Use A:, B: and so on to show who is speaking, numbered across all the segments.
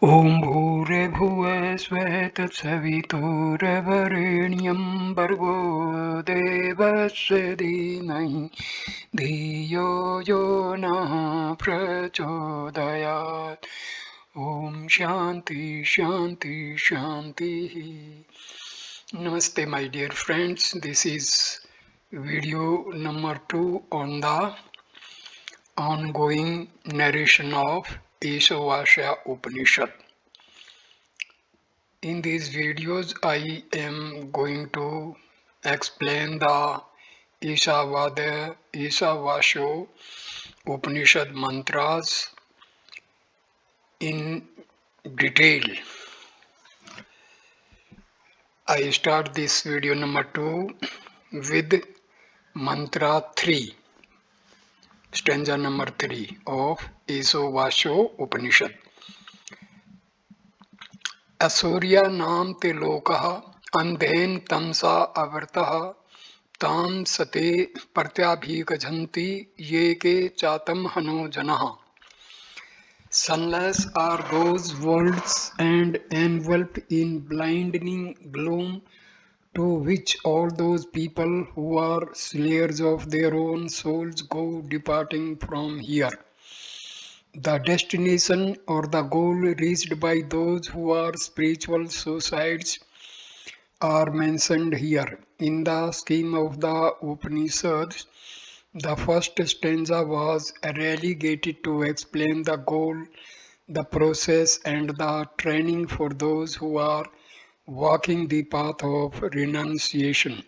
A: ॐ भूर्भुवः स्वः तत्सवितुर्वरेण्यं भर्गो देवस्य धीमहि धियो यो नः प्रचोदयात्. ॐ शान्ति शान्ति शान्तिः. Namaste, my dear friends. This is video number 2 on the ongoing narration of Isavasya Upanishad. In these videos, I am going to explain the Isavasya Upanishad mantras in detail. I start this video number 2 with mantra 3, stanza number 3 of Isavasya Upanishad. असूर्या नाम ते लोकः अंधेन तमसा आवृतः ताम सते प्रत्याभिगच्छन्ति ये के चातम हनो जनः. Sunless are those worlds and enveloped in blinding gloom to which all those people who are slayers of their own souls go departing from here. The destination or the goal reached by those who are spiritual suicides are mentioned here. In the scheme of the Upanishads, the first stanza was relegated to explain the goal, the process, and the training for those who are walking the path of renunciation,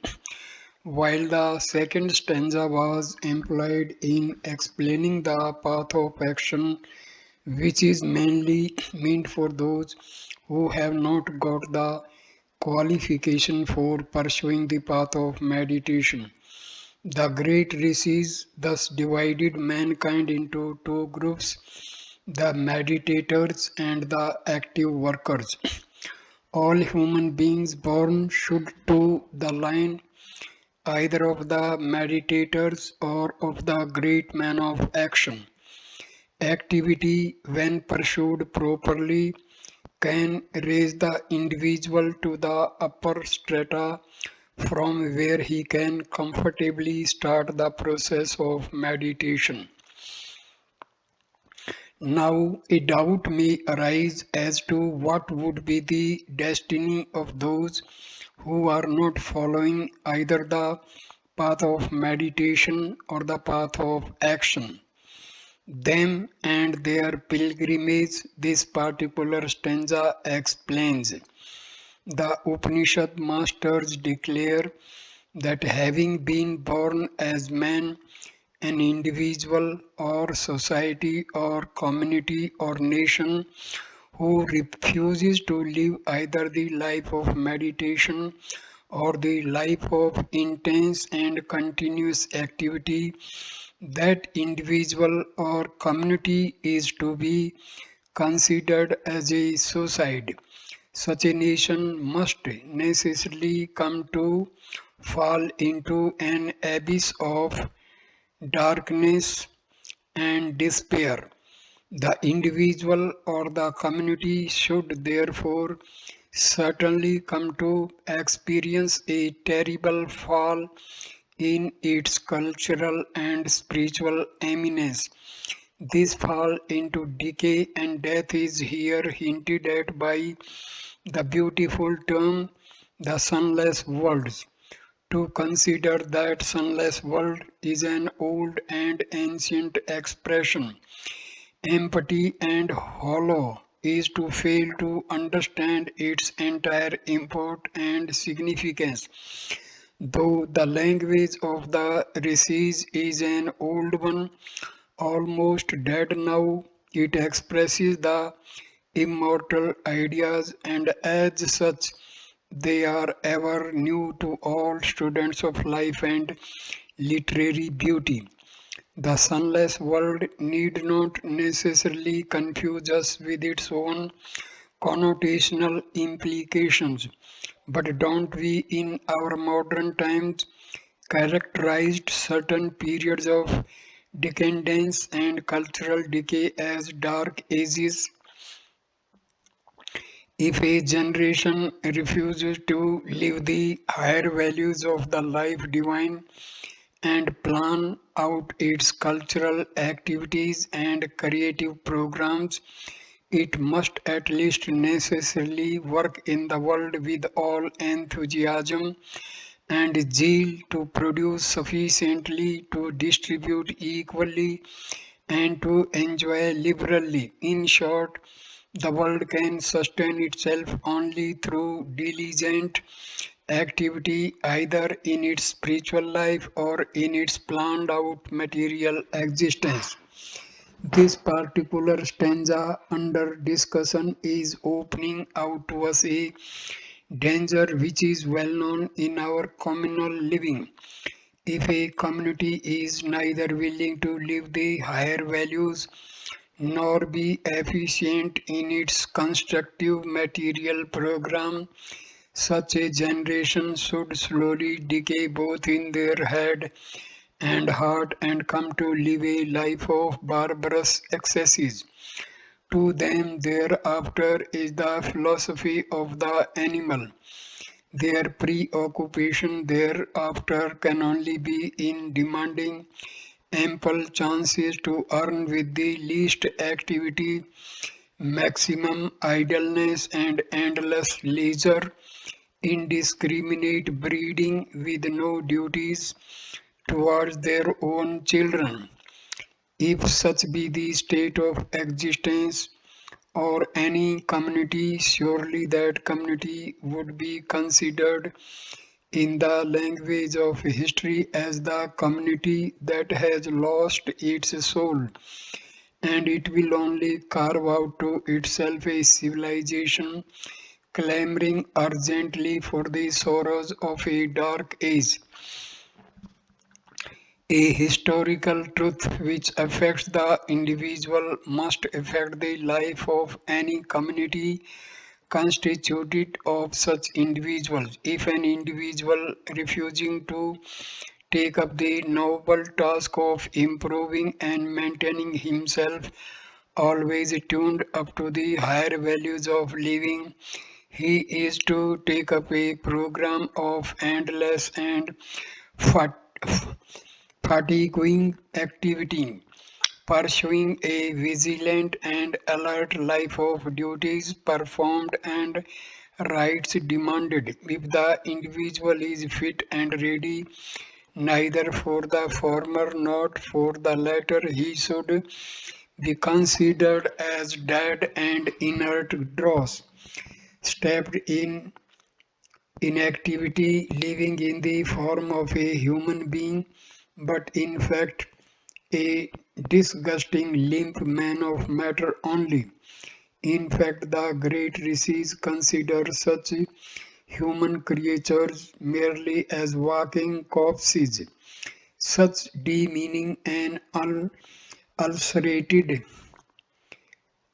A: while the second stanza was employed in explaining the path of action, which is mainly meant for those who have not got the qualification for pursuing the path of meditation. The great rishis thus divided mankind into two groups, the meditators and the active workers. All human beings born should toe the line either of the meditators or of the great man of action. Activity, when pursued properly, can raise the individual to the upper strata from where he can comfortably start the process of meditation. Now, a doubt may arise as to what would be the destiny of those who are not following either the path of meditation or the path of action. Them and their pilgrimage, this particular stanza explains. The Upanishad masters declare that having been born as man, an individual or society or community or nation who refuses to live either the life of meditation or the life of intense and continuous activity, that individual or community is to be considered as a suicide. Such a nation must necessarily come to fall into an abyss of darkness and despair. The individual or the community should therefore certainly come to experience a terrible fall in its cultural and spiritual eminence. This fall into decay and death is here hinted at by the beautiful term the sunless worlds. To consider that sunless world is an old and ancient expression. Empty and hollow is to fail to understand its entire import and significance. Though the language of the rishis is an old one, almost dead now, it expresses the immortal ideas, and as such, they are ever new to all students of life and literary beauty. The sunless world need not necessarily confuse us with its own connotational implications, but don't we in our modern times characterized certain periods of decadence and cultural decay as dark ages? If a generation refuses to live the higher values of the life divine and plan out its cultural activities and creative programs, it must at least necessarily work in the world with all enthusiasm and zeal to produce sufficiently to distribute equally and to enjoy liberally. In short, the world can sustain itself only through diligent activity, either in its spiritual life or in its planned out material existence. This particular stanza under discussion is opening out to us a danger which is well known in our communal living. If a community is neither willing to live the higher values nor be efficient in its constructive material program, such a generation should slowly decay both in their head and heart and come to live a life of barbarous excesses. To them, thereafter is the philosophy of the animal. Their preoccupation thereafter can only be in demanding ample chances to earn with the least activity, maximum idleness, and endless leisure, indiscriminate breeding with no duties towards their own children. If such be the state of existence or any community, surely that community would be considered in the language of history as the community that has lost its soul, and it will only carve out to itself a civilization clamoring urgently for the sorrows of a dark age. A historical truth which affects the individual must affect the life of any community constituted of such individuals. If an individual refusing to take up the noble task of improving and maintaining himself always tuned up to the higher values of living, he is to take up a program of endless and fat- fatiguing activity, pursuing a vigilant and alert life of duties performed and rights demanded. If the individual is fit and ready, neither for the former nor for the latter, he should be considered as dead and inert dross, stepped in inactivity, living in the form of a human being, but in fact a disgusting limp man of matter only. In fact, the great rishis consider such human creatures merely as walking corpses, such demeaning and ulcerated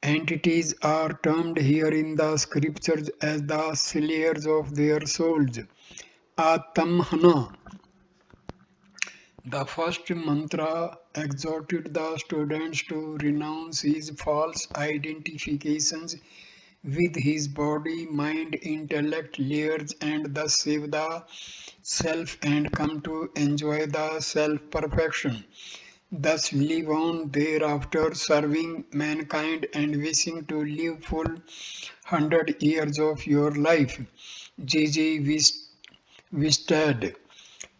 A: entities are termed here in the scriptures as the slayers of their souls. Atamhana. The first mantra exhorted the students to renounce his false identifications with his body, mind, intellect layers and thus save the self and come to enjoy the self perfection. Thus live on thereafter serving mankind and wishing to live full 100 years of your life. J.J. Wistad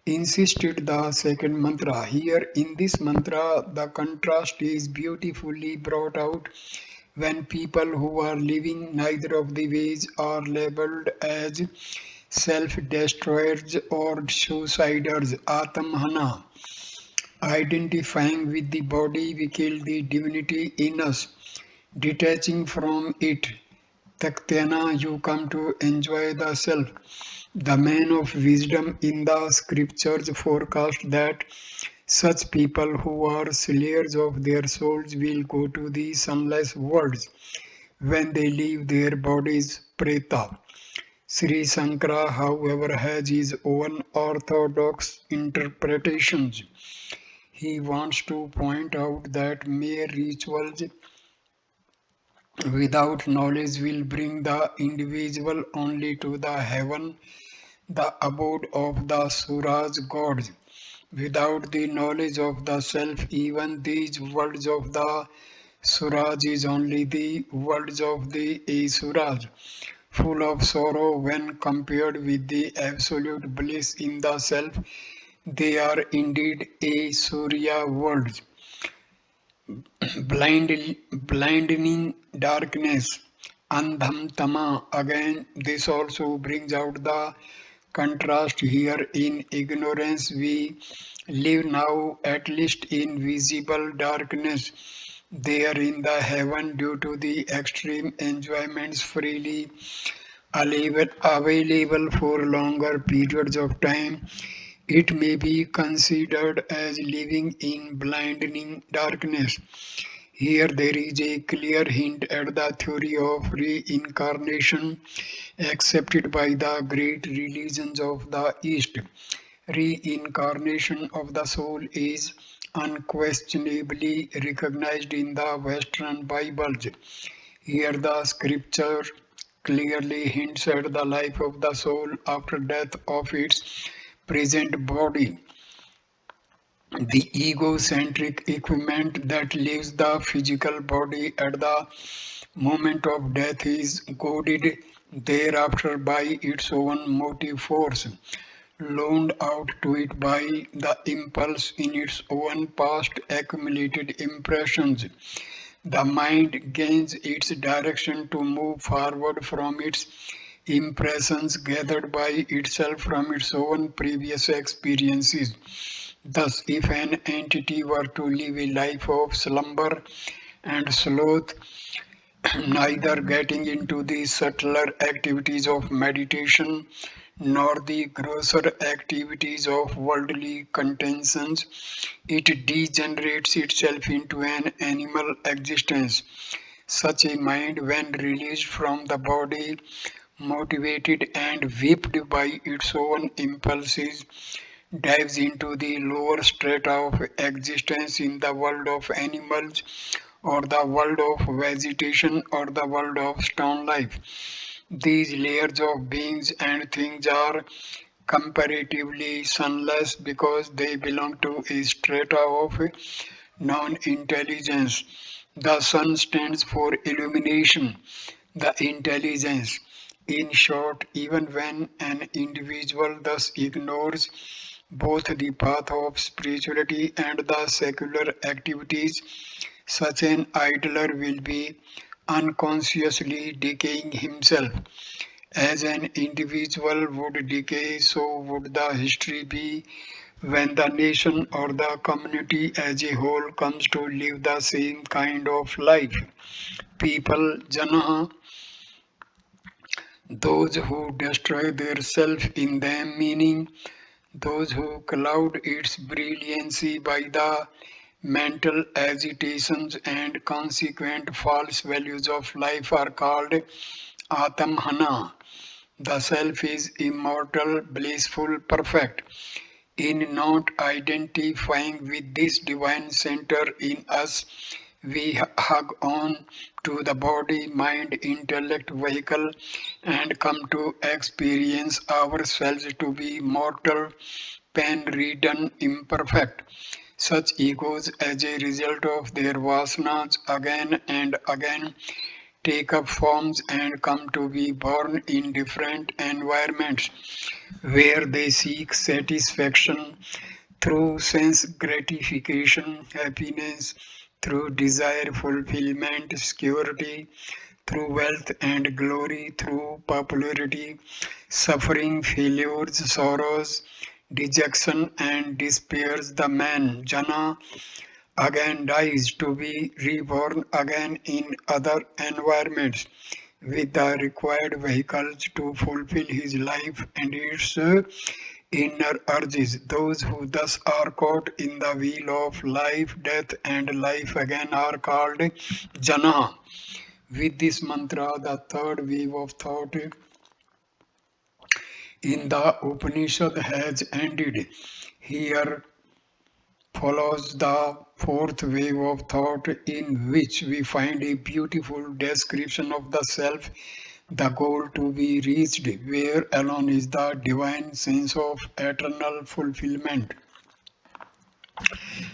A: insisted the second mantra. Here in this mantra, the contrast is beautifully brought out when people who are living neither of the ways are labeled as self-destroyers or suiciders. Atamhana. Identifying with the body, we kill the divinity in us. Detaching from it, Taktena, you come to enjoy the self. The man of wisdom in the scriptures forecast that such people who are slayers of their souls will go to the sunless worlds when they leave their bodies preta. Sri Sankara, however, has his own orthodox interpretations. He wants to point out that mere rituals Without knowledge will bring the individual only to the heaven, the abode of the Suraj gods. Without the knowledge of the self, even these worlds of the Suraj is only the worlds of the Asuras, full of sorrow when compared with the absolute bliss in the self. They are indeed a Surya worlds, blinding darkness, andham tama. Again, this also brings out the contrast here in ignorance. We live now at least in visible darkness. There in the heaven, due to the extreme enjoyments freely available for longer periods of time, it may be considered as living in blinding darkness. Here there is a clear hint at the theory of reincarnation accepted by the great religions of the East. Reincarnation of the soul is unquestionably recognized in the Western Bibles. Here the scripture clearly hints at the life of the soul after death of its present body. The egocentric equipment that leaves the physical body at the moment of death is goaded thereafter by its own motive force, loaned out to it by the impulse in its own past accumulated impressions. The mind gains its direction to move forward from its impressions gathered by itself from its own previous experiences. Thus, if an entity were to live a life of slumber and sloth, neither getting into the subtler activities of meditation nor the grosser activities of worldly contentions, it degenerates itself into an animal existence. Such a mind, when released from the body, motivated and whipped by its own impulses, dives into the lower strata of existence in the world of animals or the world of vegetation or the world of stone life. These layers of beings and things are comparatively sunless because they belong to a strata of non-intelligence. The sun stands for illumination, the intelligence. In short, even when an individual thus ignores both the path of spirituality and the secular activities, such an idler will be unconsciously decaying himself. As an individual would decay, so would the history be when the nation or the community as a whole comes to live the same kind of life. People, jana, those who destroy their self in them, meaning those who cloud its brilliancy by the mental agitations and consequent false values of life, are called Atamhana. The self is immortal, blissful, perfect. In not identifying with this divine center in us, we hug on to the body, mind, intellect vehicle and come to experience ourselves to be mortal, pen-ridden, imperfect. Such egos, as a result of their vasanas, again and again take up forms and come to be born in different environments where they seek satisfaction through sense gratification, happiness, through desire, fulfillment, security, through wealth and glory, through popularity, suffering, failures, sorrows, dejection, and despairs. The man, Jana, again dies to be reborn again in other environments with the required vehicles to fulfill his life and its inner urges. Those who thus are caught in the wheel of life, death, and life again are called Jana. With this mantra, the third wave of thought in the Upanishad has ended. Here follows the fourth wave of thought, in which we find a beautiful description of the self, the goal to be reached, where alone is the divine sense of eternal fulfillment.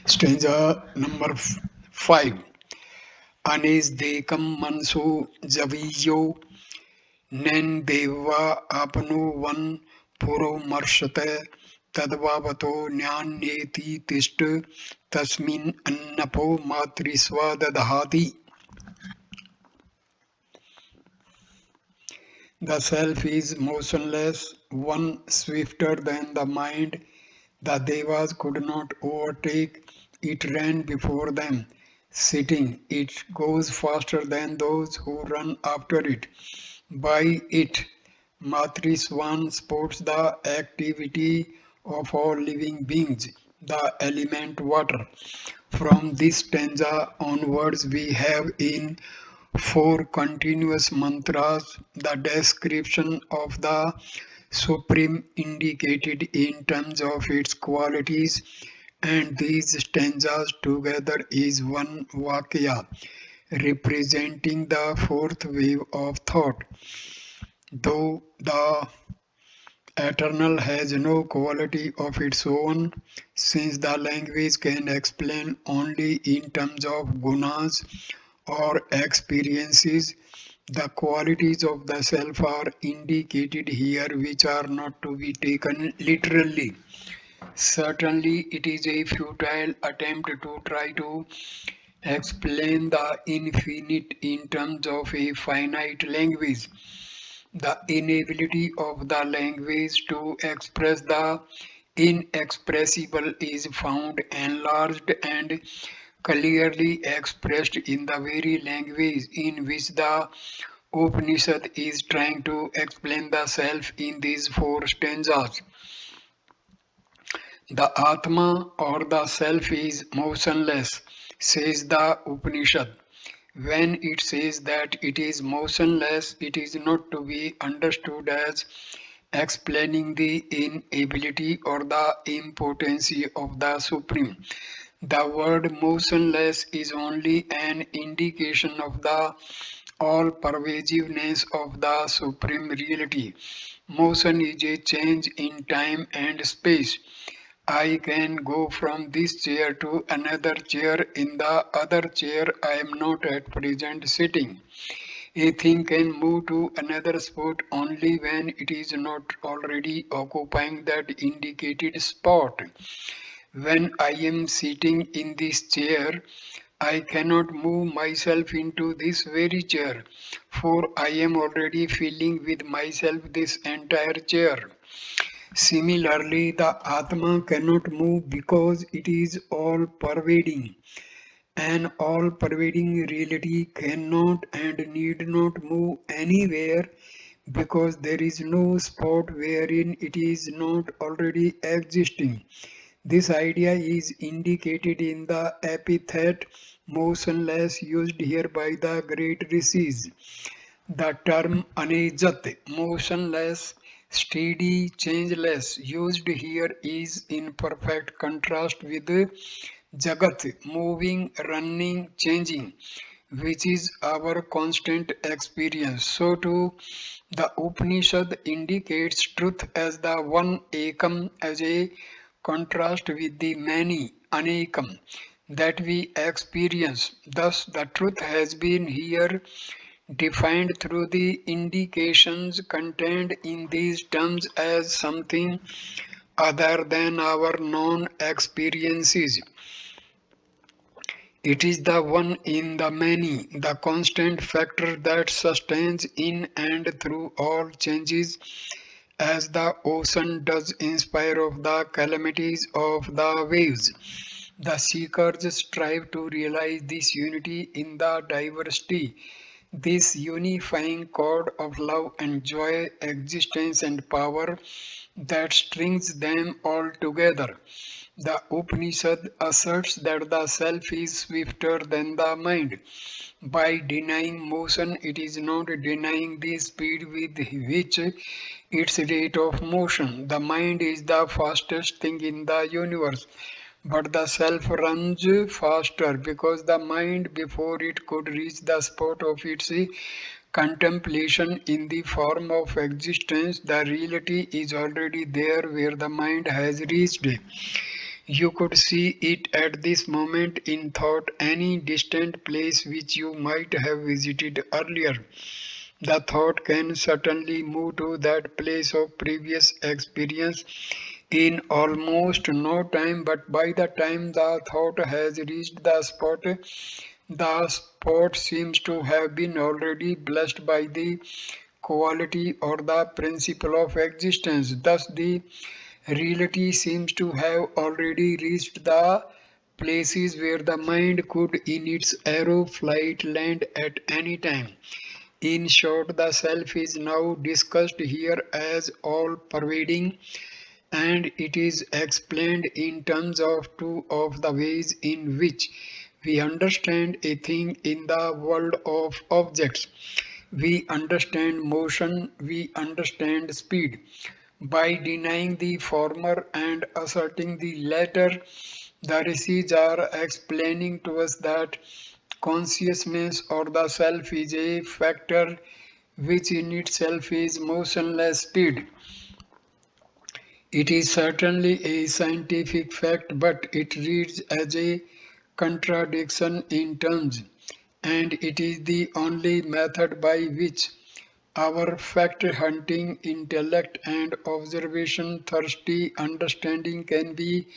A: Stanza number 5. Anis dekam manso javiyo nen deva apno van puro marshate tadvavato nyanyeti tist tasmin annapo matrisva dadhati. The self is motionless, one swifter than the mind. The Devas could not overtake, it ran before them. Sitting, it goes faster than those who run after it. By it, Matriswan sports the activity of all living beings, the element water. From this stanza onwards, we have in four continuous mantras the description of the Supreme indicated in terms of its qualities, and these stanzas together is one Vakya representing the fourth wave of thought. Though the eternal has no quality of its own, since the language can explain only in terms of gunas or experiences, the qualities of the self are indicated here, which are not to be taken literally. Certainly, it is a futile attempt to try to explain the infinite in terms of a finite language. The inability of the language to express the inexpressible is found enlarged and clearly expressed in the very language in which the Upanishad is trying to explain the self in these four stanzas. The Atma or the self is motionless, says the Upanishad. When it says that it is motionless, it is not to be understood as explaining the inability or the impotency of the Supreme. The word motionless is only an indication of the all pervasiveness of the Supreme Reality. Motion is a change in time and space. I can go from this chair to another chair. In the other chair, I am not at present sitting. A thing can move to another spot only when it is not already occupying that indicated spot. When I am sitting in this chair, I cannot move myself into this very chair, for I am already filling with myself this entire chair. Similarly, the Atma cannot move because it is all pervading. An all pervading reality cannot and need not move anywhere because there is no spot wherein it is not already existing. This idea is indicated in the epithet motionless used here by the great rishis. The term anejat, motionless, steady, changeless, used here is in perfect contrast with jagat, moving, running, changing, which is our constant experience. So too, the Upanishad indicates truth as the one ekam, as a contrast with the many anekam that we experience. Thus, the truth has been here defined through the indications contained in these terms as something other than our known experiences. It is the one in the many, the constant factor that sustains in and through all changes, as the ocean does in spite of the calamities of the waves. The seekers strive to realize this unity in the diversity, this unifying chord of love and joy, existence and power that strings them all together. The Upanishad asserts that the self is swifter than the mind. By denying motion, it is not denying the speed with which its rate of motion. The mind is the fastest thing in the universe, But the self runs faster because the mind, before it could reach the spot of its contemplation in the form of existence, the reality is already there where the mind has reached. You could see it at this moment in thought, any distant place which you might have visited earlier. The thought can certainly move to that place of previous experience in almost no time, but by the time the thought has reached the spot seems to have been already blessed by the quality or the principle of existence. Thus, the reality seems to have already reached the places where the mind could, in its arrow flight, land at any time. In short, the self is now discussed here as all pervading, and it is explained in terms of two of the ways in which we understand a thing in the world of objects. We understand motion, we understand speed. By denying the former and asserting the latter, the rishis are explaining to us that consciousness or the self is a factor which in itself is motionless speed. It is certainly a scientific fact, but it reads as a contradiction in terms, and it is the only method by which our fact hunting intellect and observation thirsty understanding can be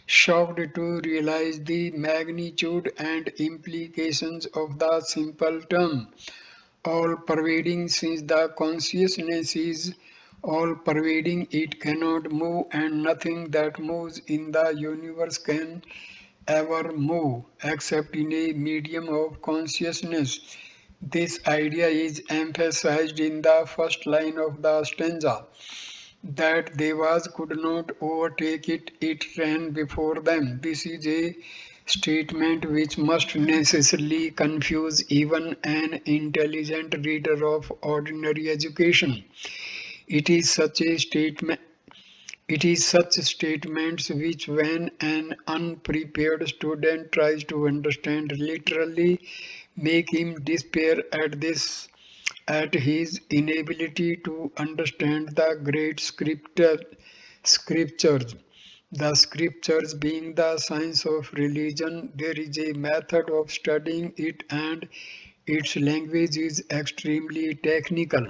A: shocked to realize the magnitude and implications of the simple term all pervading. Since the consciousness is all pervading, it cannot move, and nothing that moves in the universe can ever move except in a medium of consciousness. This idea is emphasized in the first line of the stanza that Devas could not overtake it, it ran before them. This is a statement which must necessarily confuse even an intelligent reader of ordinary education. It is such a statement it is such statements which, when an unprepared student tries to understand literally, make him despair at his inability to understand the great scriptures. The scriptures being the science of religion, there is a method of studying it, and its language is extremely technical.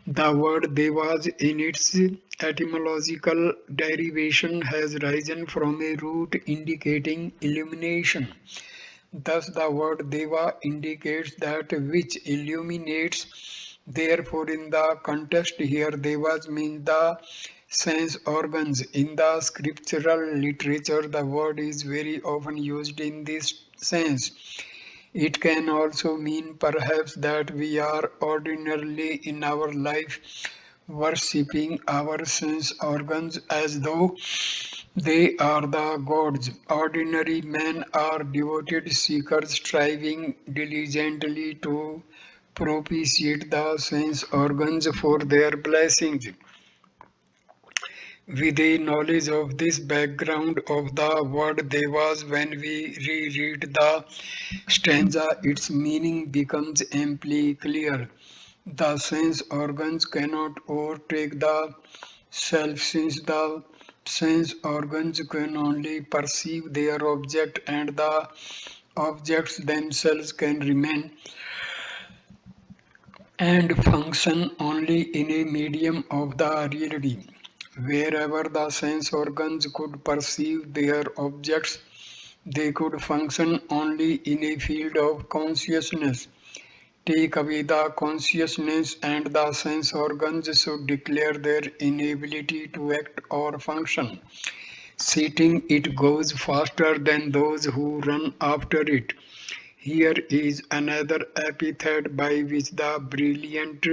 A: The word devas in its etymological derivation has risen from a root indicating illumination. Thus, the word deva indicates that which illuminates. Therefore, in the context here, devas means the sense organs. In the scriptural literature, the word is very often used in this sense. It can also mean perhaps that we are ordinarily in our life worshipping our sense organs as though they are the gods. Ordinary men are devoted seekers striving diligently to propitiate the sense organs for their blessings. With a knowledge of this background of the word devas, when we reread the stanza, its meaning becomes amply clear. The sense organs cannot overtake the self, since the sense organs can only perceive their object, and the objects themselves can remain and function only in a medium of the reality. Wherever the sense organs could perceive their objects, they could function only in a field of consciousness. Take away the consciousness, and the sense organs should declare their inability to act or function. Citing it goes faster than those who run after it. Here is another epithet by which the brilliant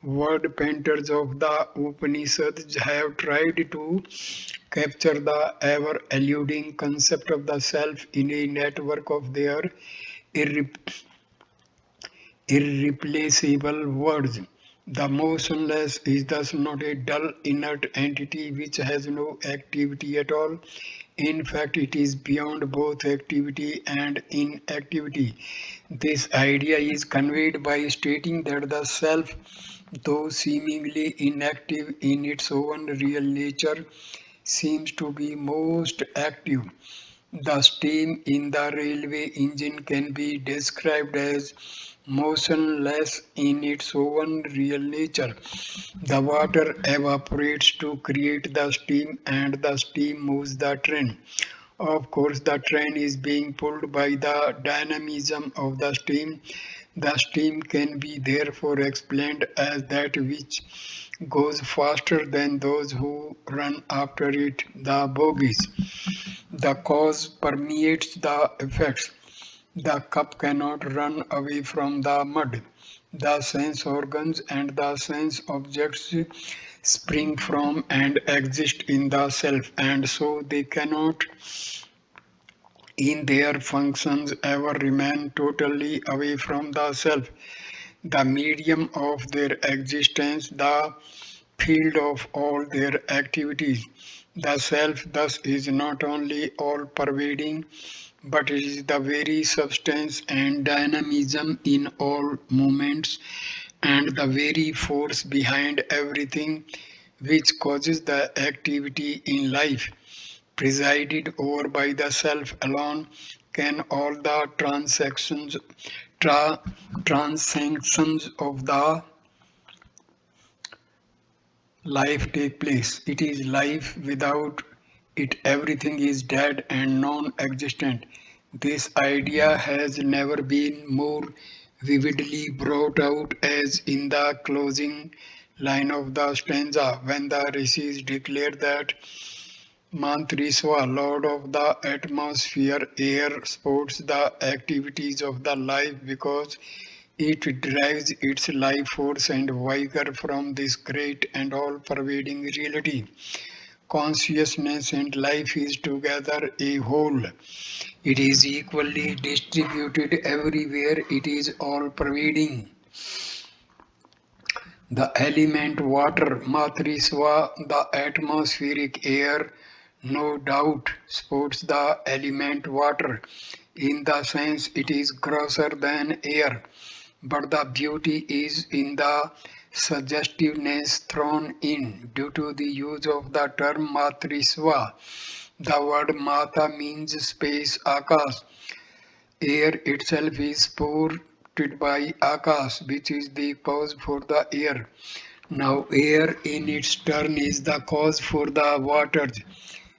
A: word painters of the Upanishads have tried to capture the ever eluding concept of the self in a network of their irreplaceable words. The motionless is thus not a dull inert entity which has no activity at all. In fact, it is beyond both activity and inactivity. This idea is conveyed by stating that the self, though seemingly inactive in its own real nature, seems to be most active. The steam in the railway engine can be described as motionless in its own real nature. The water evaporates to create the steam, and the steam moves the train. Of course, the train is being pulled by the dynamism of the steam. The steam can be therefore explained as that which goes faster than those who run after it, the bogies. The cause permeates the effects. The cup cannot run away from the mud. The sense organs and the sense objects spring from and exist in the self, and so they cannot, in their functions, ever remain totally away from the self. The medium of their existence, the field of all their activities. The self thus is not only all pervading, but it is the very substance and dynamism in all moments, and the very force behind everything which causes the activity in life. Presided over by the self alone, can all the tra- transactions of the life take place. It is life; without it everything is dead and non-existent. This idea has never been more vividly brought out as in the closing line of the stanza, when the rishis declare that Mantriswa, Lord of the atmosphere, air, supports the activities of the life because it derives its life force and vigor from this great and all-pervading reality. Consciousness and life is together a whole. It is equally distributed everywhere. It is all-pervading. The element water, Matriswa, the atmospheric air, no doubt supports the element water. In the sense it is grosser than air, but the beauty is in the suggestiveness thrown in due to the use of the term Matriswa. The word Mata means space, Akas. Air itself is supported by Akas, which is the cause for the air. Now, air in its turn is the cause for the waters,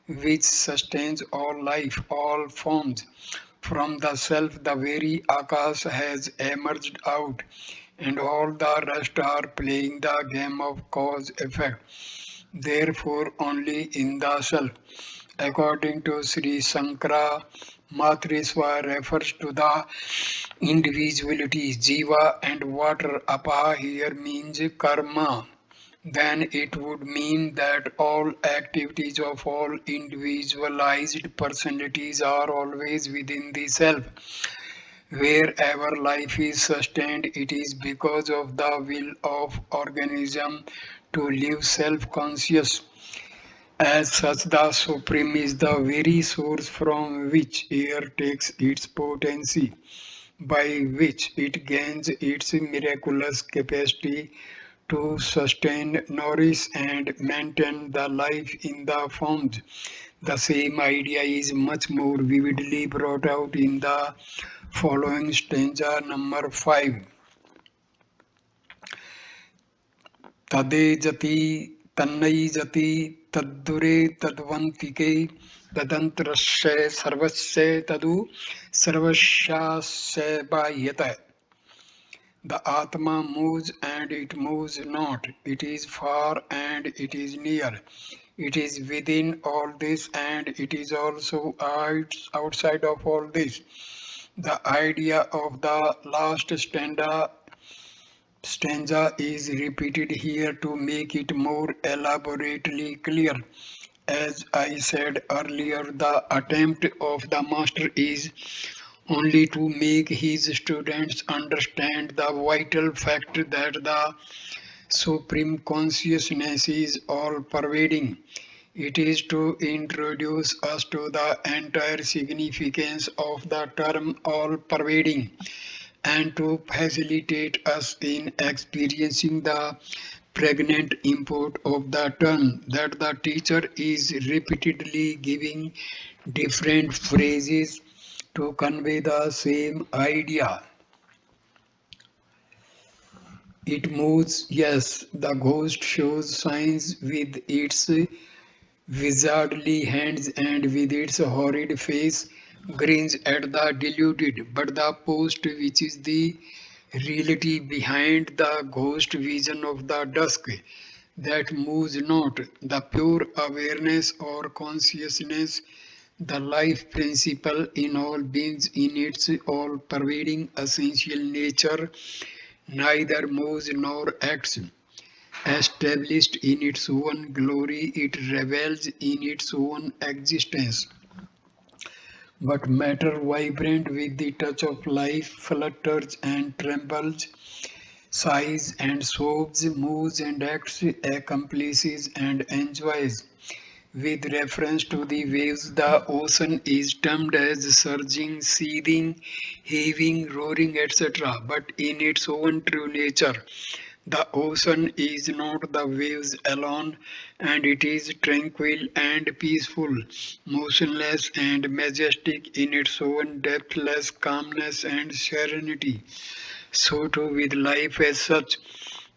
A: which sustains all life, all forms. From the self, the very Akas has emerged out, and all the rest are playing the game of cause effect. Therefore, only in the self. According to Sri Sankara, Matriswa refers to the individuality, jiva, and water. Apa here means karma. Then it would mean that all activities of all individualized personalities are always within the self. Wherever life is sustained, it is because of the will of organism to live self-conscious. As such, the Supreme is the very source from which air takes its potency, by which it gains its miraculous capacity to sustain, nourish, and maintain the life in the forms. The same idea is much more vividly brought out in the following stanza number 5. तदेजति तन्नैजति तद्दुरे तद्वन्तिके तदन्तरस्य सर्वस्य तदु सर्वस्यास्य बाह्यत. The Atma moves and it moves not. It is far and it is near. It is within all this and it is also outside of all this. The idea of the last stanza is repeated here to make it more elaborately clear. As I said earlier, the attempt of the master is only to make his students understand the vital fact that the Supreme consciousness is all pervading. It is to introduce us to the entire significance of the term all pervading and to facilitate us in experiencing the pregnant import of the term that the teacher is repeatedly giving different phrases to convey the same idea. It moves, yes, the ghost shows signs with its wizardly hands and with its horrid face grins at the deluded, but the post, which is the reality behind the ghost vision of the dusk, that moves not, the pure awareness or consciousness, the life principle in all beings in its all pervading essential nature, neither moves nor acts. Established in its own glory, it revels in its own existence. But matter, vibrant with the touch of life, flutters and trembles, sighs and sobs, moves and acts, accomplishes and enjoys. With reference to the waves, the ocean is termed as surging, seething, heaving, roaring, etc. But in its own true nature, the ocean is not the waves alone, and it is tranquil and peaceful, motionless and majestic in its own depthless calmness and serenity. So too with life as such,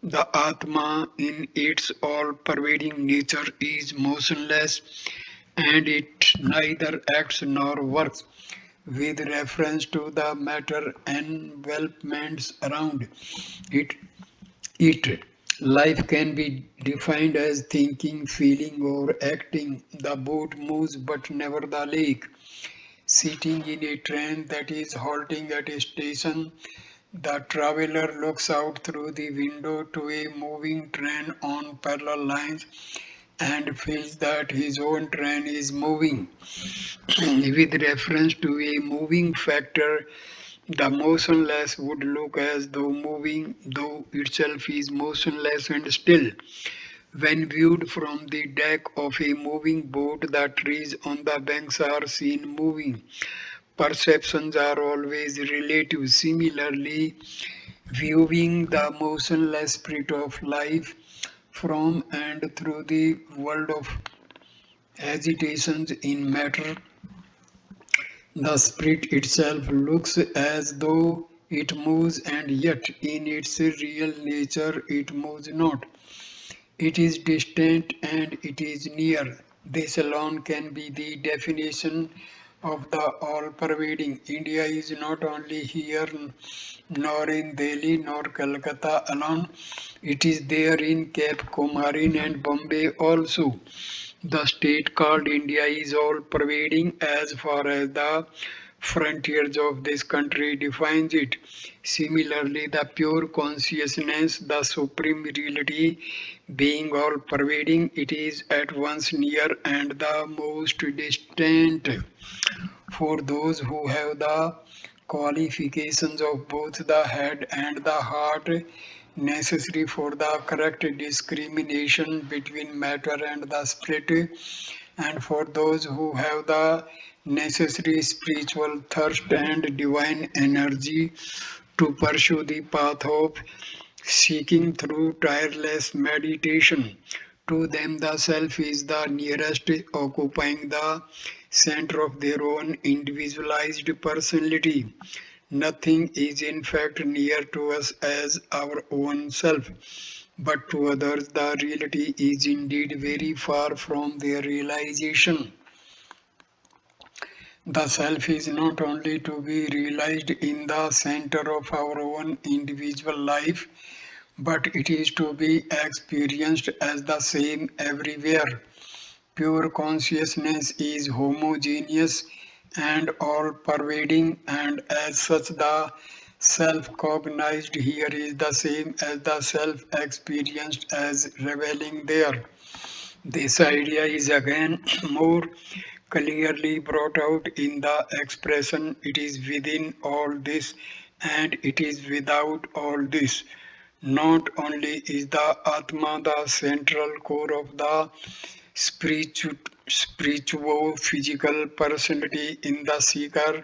A: the Atma in its all-pervading nature is motionless and it neither acts nor works. With reference to the matter envelopments around it, it life can be defined as thinking, feeling, or acting. The boat moves but never the lake. Sitting in a train that is halting at a station, the traveler looks out through the window to a moving train on parallel lines and feels that his own train is moving. With reference to a moving factor, the motionless would look as though moving, though itself is motionless and still. When viewed from the deck of a moving boat, the trees on the banks are seen moving. Perceptions are always relative. Similarly, viewing the motionless spirit of life from and through the world of agitations in matter, the spirit itself looks as though it moves, and yet in its real nature it moves not. It is distant and it is near. This alone can be the definition of the all-pervading. India is not only here, nor in Delhi, nor Calcutta alone. It is there in Cape Comorin and Bombay also. The state called India is all-pervading as far as the frontiers of this country defines it. Similarly, the pure consciousness, the supreme reality, being all-pervading, it is at once near and the most distant. For those who have the qualifications of both the head and the heart necessary for the correct discrimination between matter and the spirit, and for those who have the necessary spiritual thirst and divine energy to pursue the path of seeking through tireless meditation. To them, the self is the nearest, occupying the center of their own individualized personality. Nothing is in fact near to us as our own self, but to others, the reality is indeed very far from their realization. The self is not only to be realized in the center of our own individual life, but it is to be experienced as the same everywhere. Pure consciousness is homogeneous and all pervading, and as such, the self cognized here is the same as the self experienced as revealing there. This idea is again more clearly brought out in the expression it is within all this and it is without all this. Not only is the Atma the central core of the spiritual, spiritual physical personality in the seeker,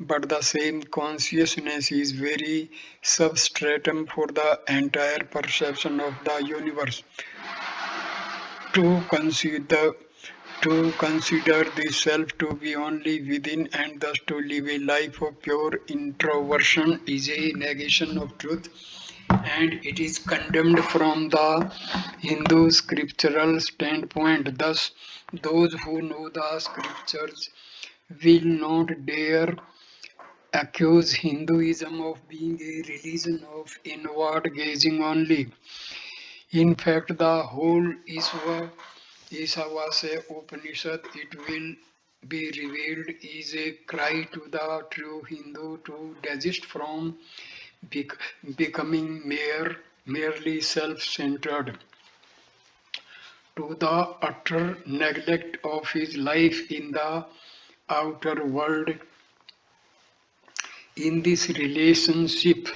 A: but the same consciousness is very substratum for the entire perception of the universe. To consider to consider the self to be only within and thus to live a life of pure introversion is a negation of truth, and it is condemned from the Hindu scriptural standpoint. Thus, those who know the scriptures will not dare accuse Hinduism of being a religion of inward gazing only. In fact, the whole Isavasya Upanishad, it will be revealed, is a cry to the true Hindu to desist from bec- becoming merely self-centered, to the utter neglect of his life in the outer world. In this relationship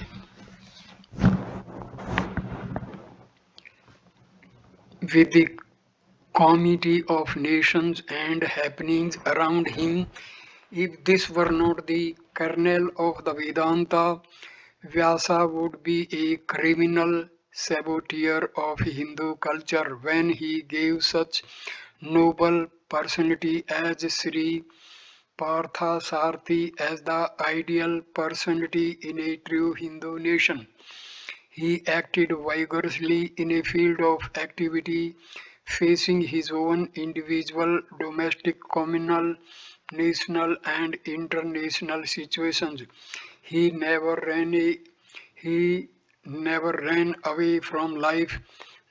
A: with the comedy of nations and happenings around him, if this were not the kernel of the Vedanta, Vyasa would be a criminal saboteur of Hindu culture when he gave such noble personality as Sri Parthasarthi as the ideal personality in a true Hindu nation. He acted vigorously in a field of activity, facing his own individual, domestic, communal, national, and international situations. He never ran a, he never ran away from life,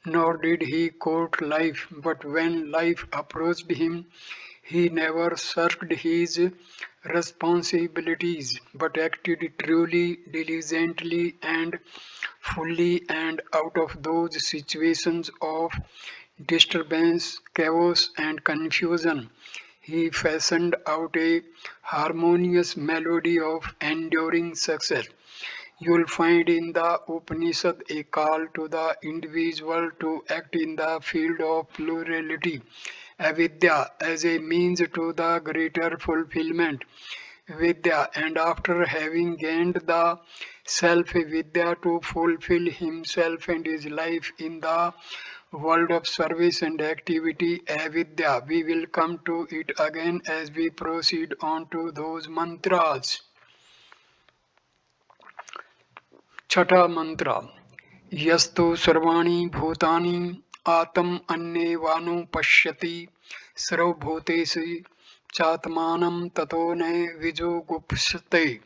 A: nor did he court life. But when life approached him, he never shirked his responsibilities, but acted truly, diligently, and fully, and out of those situations of disturbance, chaos, and confusion, he fashioned out a harmonious melody of enduring success. You will find in the Upanishad a call to the individual to act in the field of plurality, avidya, as a means to the greater fulfillment. Vidya, and after having gained the self Vidya to fulfill himself and his life in the world of service and activity, Avidya. We will come to it again as we proceed on to those mantras. छठा मंत्र यस्तु सर्वाणि भूतानि आत्म अन्येवानु पश्यति सर्वभूतेषु चात्मानं ततो न विजुगुप्सते.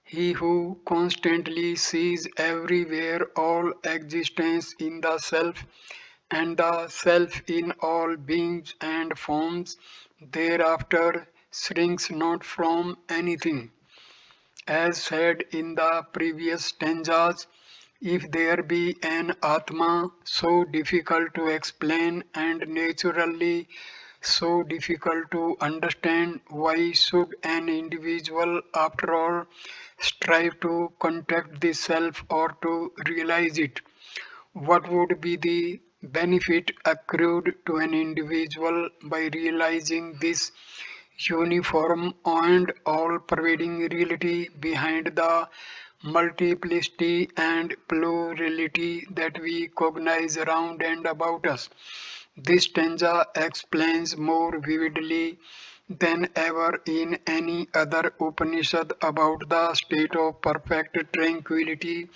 A: He who constantly sees everywhere all existence in the self and the self in all beings and forms, thereafter shrinks not from anything. As said in the previous stanzas, if there be an Atma so difficult to explain and naturally so difficult to understand, why should an individual, after all, strive to contact the self or to realize it? What would be the benefit accrued to an individual by realizing this uniform and all pervading reality behind the multiplicity and plurality that we cognize around and about us? This stanza explains more vividly than ever in any other Upanishad about the state of perfect tranquility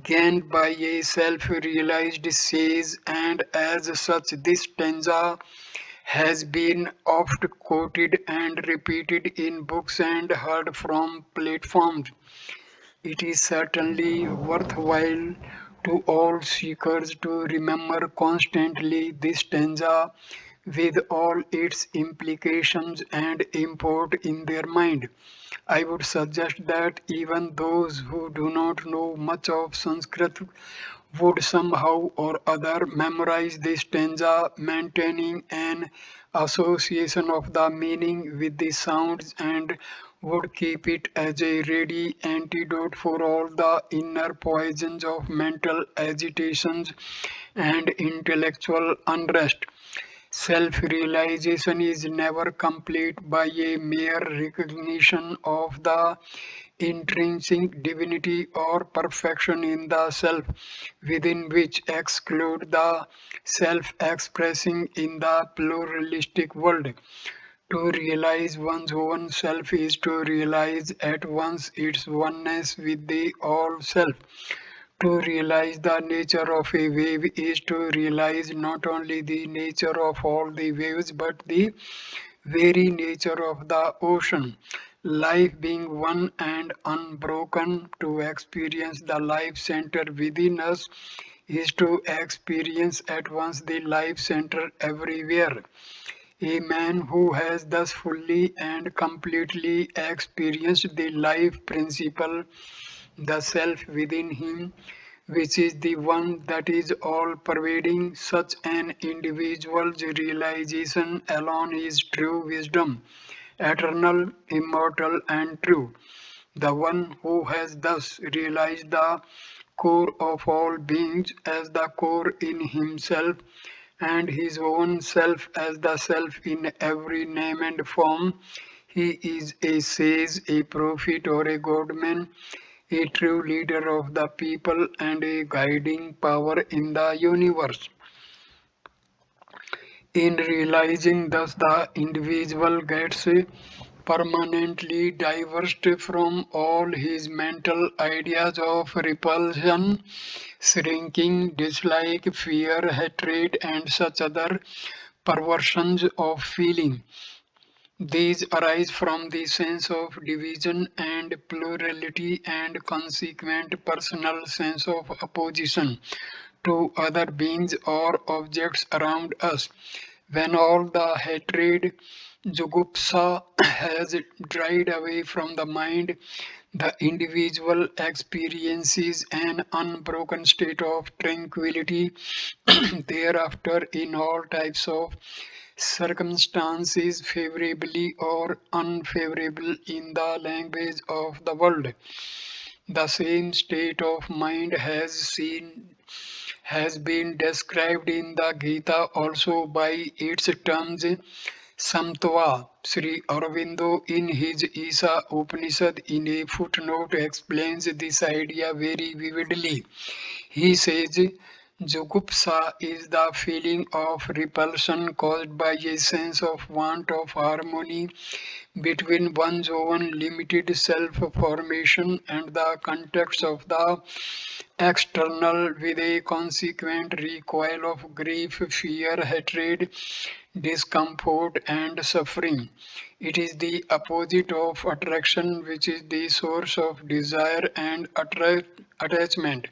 A: gained by a self-realized sage, and as such this stanza has been oft quoted and repeated in books and heard from platforms. It is certainly worthwhile to all seekers to remember constantly this stanza with all its implications and import in their mind. I would suggest that even those who do not know much of Sanskrit would somehow or other memorize this stanza, maintaining an association of the meaning with the sounds and would keep it as a ready antidote for all the inner poisons of mental agitations and intellectual unrest. Self realization is never complete by a mere recognition of the intrinsic divinity or perfection in the self, within which exclude the self expressing in the pluralistic world. To realize one's own self is to realize at once its oneness with the all self. To realize the nature of a wave is to realize not only the nature of all the waves but the very nature of the ocean. Life being one and unbroken, to experience the life center within us is to experience at once the life center everywhere. A man who has thus fully and completely experienced the life principle, the self within him, which is the one that is all pervading, such an individual's realization alone is true wisdom, eternal, immortal, and true. The one who has thus realized the core of all beings as the core in himself and his own self as the self in every name and form, he is a sage, a prophet, or a godman, a true leader of the people and a guiding power in the universe. In realizing thus, the individual gets permanently divorced from all his mental ideas of repulsion, shrinking, dislike, fear, hatred, and such other perversions of feeling. These arise from the sense of division and plurality and consequent personal sense of opposition to other beings or objects around us. When all the hatred, jugupsa, has dried away from the mind, the individual experiences an unbroken state of tranquility. Thereafter, in all types of circumstances, favorably or unfavorable in the language of the world, the same state of mind has been described in the Gita also by its terms Samtva. Sri Aurobindo in his Isha Upanishad in a footnote explains this idea very vividly. He says Jugupsa is the feeling of repulsion caused by a sense of want of harmony between one's own limited self formation and the context of the external, with a consequent recoil of grief, fear, hatred, discomfort, and suffering. It is the opposite of attraction, which is the source of desire and attachment.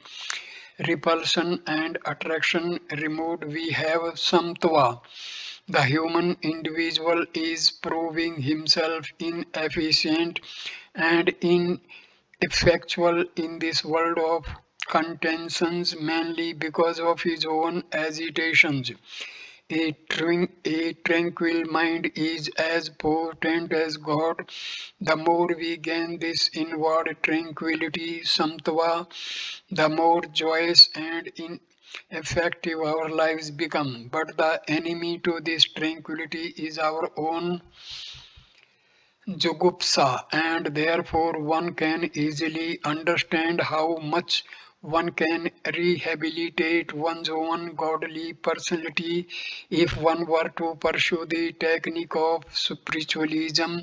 A: Repulsion and attraction removed, we have samtva. The human individual is proving himself inefficient and ineffectual in this world of contentions, mainly because of his own agitations. A tranquil mind is as potent as God. The more we gain this inward tranquility, samtva, the more joyous and effective our lives become. But the enemy to this tranquility is our own jugupsa, and therefore one can easily understand how much one can rehabilitate one's own godly personality if one were to pursue the technique of spiritualism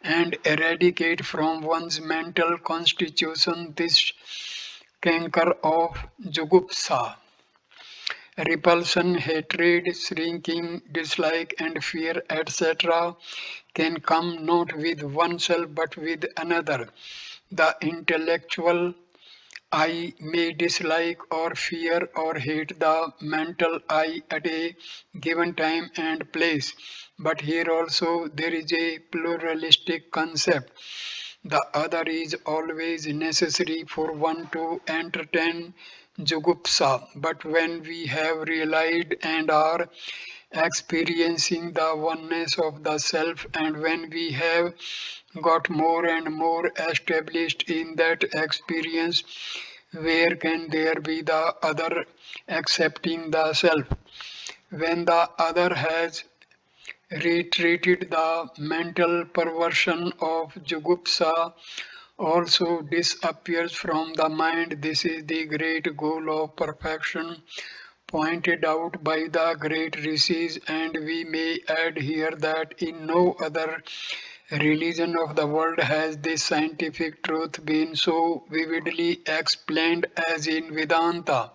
A: and eradicate from one's mental constitution this canker of jugupsa. Repulsion, hatred, shrinking, dislike, and fear, etc., can come not with oneself but with another. The intellectual I may dislike or fear or hate the mental I at a given time and place, but here also there is a pluralistic concept. The other is always necessary for one to entertain jugupsa, but when we have realized and are experiencing the oneness of the self. And when we have got more and more established in that experience, where can there be the other accepting the self? When the other has retreated, the mental perversion of jugupsa also disappears from the mind. This is the great goal of perfection pointed out by the great rishis, and we may add here that in no other religion of the world has this scientific truth been so vividly explained as in Vedanta.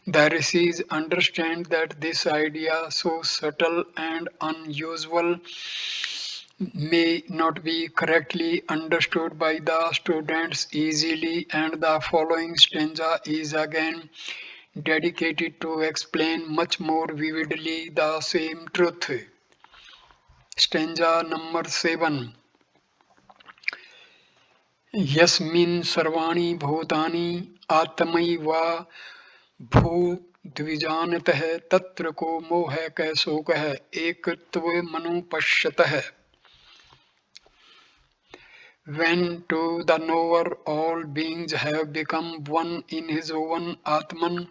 A: The rishis understand that this idea, so subtle and unusual, may not be correctly understood by the students easily, and the following stanza is again dedicated to explain much more vividly the same truth. Stanza number 7. यस्मिन् सर्वाणि भूतानि आत्मैवा भूद्विजानतः तत्र को मोहः कै शोकः एकत्वमनुपश्यतः. When to the knower all beings have become one in his own Atman,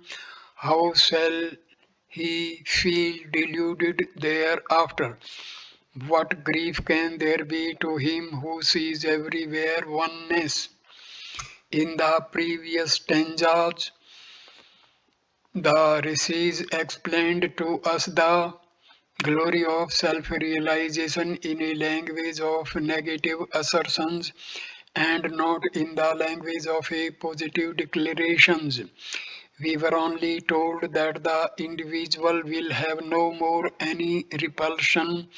A: how shall he feel deluded thereafter? What grief can there be to him who sees everywhere oneness? In the previous stanzas, the rishis explained to us the glory of self-realization in a language of negative assertions and not in the language of a positive declarations. We were only told that the individual will have no more any repulsion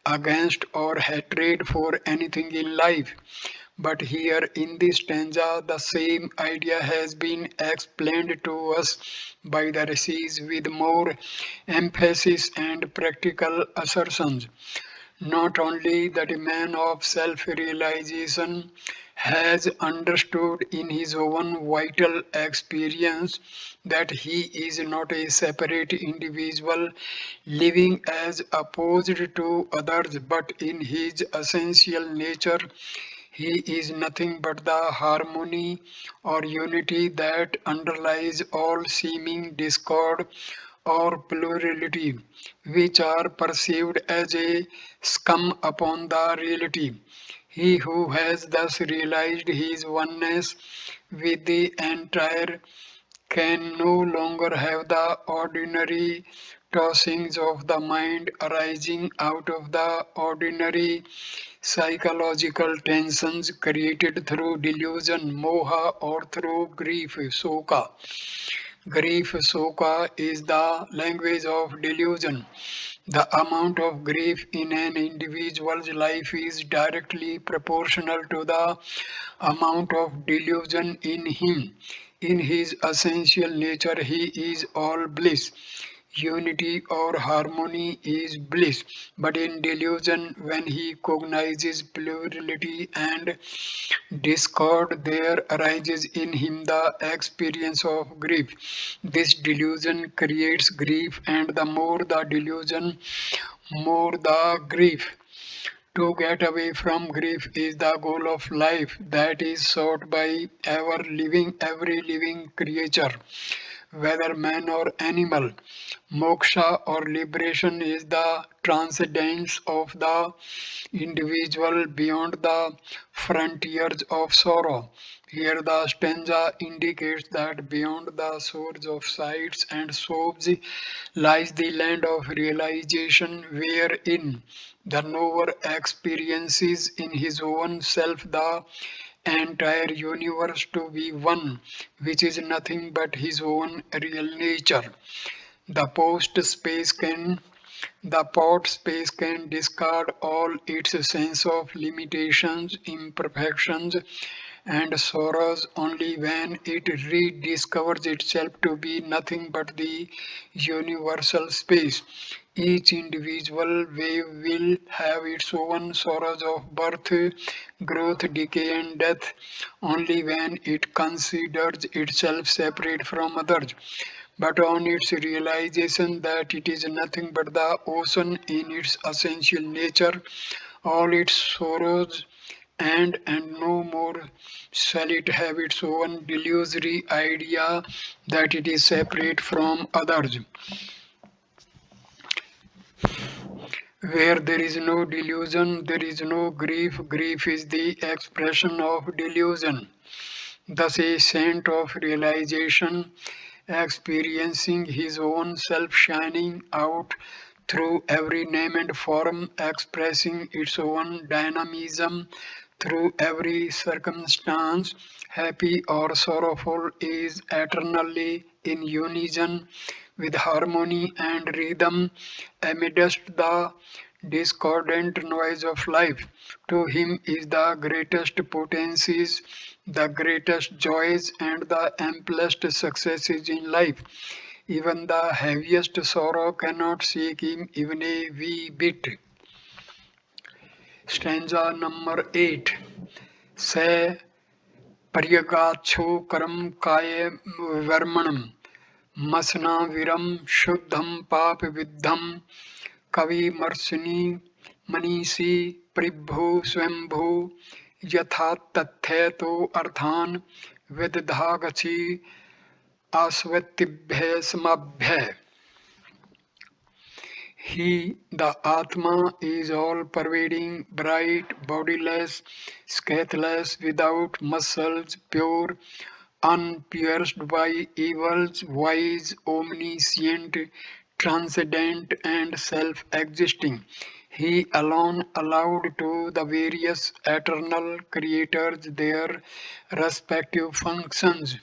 A: against or hatred for anything in life. But here in this stanza, the same idea has been explained to us by the rishis with more emphasis and practical assertions. Not only that a man of self realization has understood in his own vital experience that he is not a separate individual living as opposed to others, but in his essential nature he is nothing but the harmony or unity that underlies all seeming discord or plurality, which are perceived as a scum upon the reality. He who has thus realized his oneness with the entire can no longer have the ordinary tossings of the mind arising out of the ordinary psychological tensions created through delusion, moha, or through grief, soka. Grief, soka, is the language of delusion. The amount of grief in an individual's life is directly proportional to the amount of delusion in him. In his essential nature, he is all bliss. Unity or harmony is bliss, but in delusion, when he cognizes plurality and discord, there arises in him the experience of grief. This delusion creates grief, and the more the delusion, more the grief. To get away from grief is the goal of life that is sought by every living creature, whether man or animal. Moksha or liberation is the transcendence of the individual beyond the frontiers of sorrow. Here the stanza indicates that beyond the shores of sights and sobs lies the land of realization, wherein the knower experiences in his own self the entire universe to be one, which is nothing but his own real nature. The post space can the pot space can discard all its sense of limitations, imperfections, and sorrows only when it rediscovers itself to be nothing but the universal space. Each individual wave will have its own sorrows of birth, growth, decay, and death only when it considers itself separate from others. but on its realization that it is nothing but the ocean in its essential nature, all its sorrows and no more shall it have its own delusory idea that it is separate from others. Where there is no delusion, there is no grief. Grief is the expression of delusion. Thus, a saint of realization, experiencing his own self shining out through every name and form, expressing its own dynamism through every circumstance, happy or sorrowful, is eternally in unison with harmony and rhythm amidst the discordant noise of life. To him is the greatest potencies, the greatest joys, and the amplest successes in life. Even the heaviest sorrow cannot shake him even a wee bit. Stanza number 8. Se Paryagacho Karam Kaya Varmanam Masna Viram Shuddham Pap Viddham Kavi Marsini Manisi Pribhu Swambhu Yathat Tathe To Arthan Vedadhagachi Asvatibhe Samabhe. He, the Atma, is all pervading, bright, bodiless, scathless, without muscles, pure, unpierced by evils, wise, omniscient, transcendent, and self existing. He alone allowed to the various eternal creators their respective functions.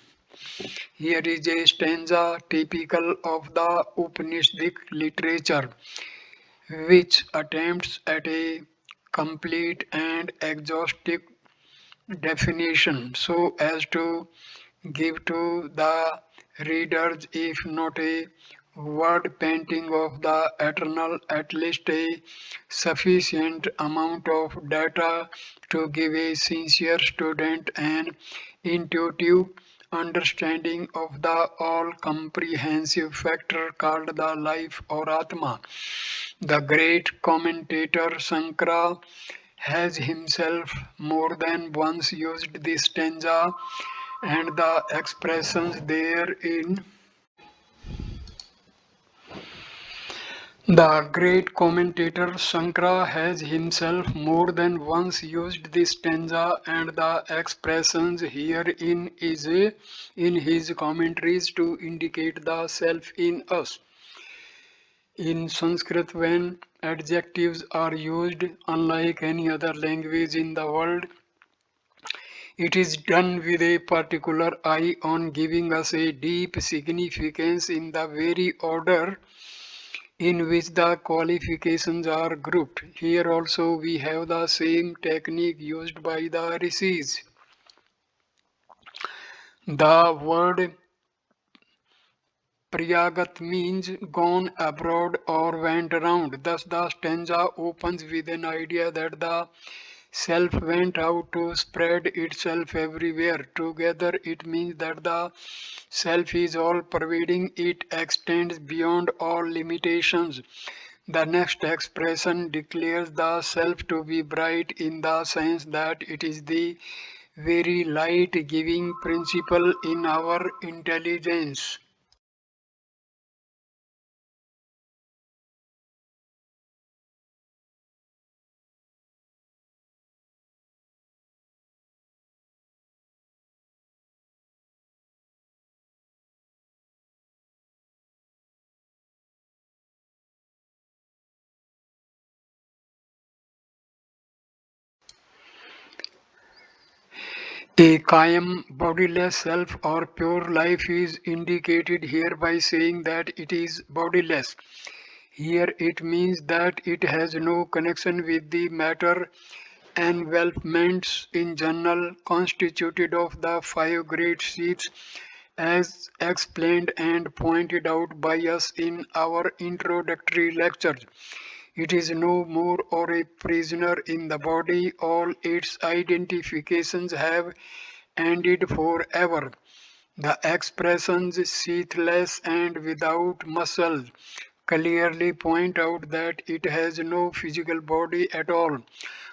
A: Here is a stanza typical of the Upanishadic literature, which attempts at a complete and exhaustive definition so as to give to the readers, if not a word painting of the eternal, at least a sufficient amount of data to give a sincere student an intuitive understanding of the all comprehensive factor called the life or Atma. The great commentator Sankara has himself more than once used this stanza and the expressions therein. The great commentator Shankara has himself more than once used this stanza and the expressions herein is in his commentaries to indicate the self in us. In Sanskrit, when adjectives are used, unlike any other language in the world, it is done with a particular eye on giving us a deep significance in the very order in which the qualifications are grouped. Here also we have the same technique used by the rishis. The word Priyagat means gone abroad or went around. Thus, the stanza opens with an idea that the self went out to spread itself everywhere. Together, it means that the self is all pervading, it extends beyond all limitations. The next expression declares the self to be bright in the sense that it is the very light giving principle in our intelligence. A Kayam bodiless self or pure life is indicated here by saying that it is bodiless. Here it means that it has no connection with the matter envelopments in general constituted of the five great sheets as explained and pointed out by us in our introductory lectures. It is no more or a prisoner in the body, all its identifications have ended forever. The expressions sheathless and without muscle clearly point out that it has no physical body at all.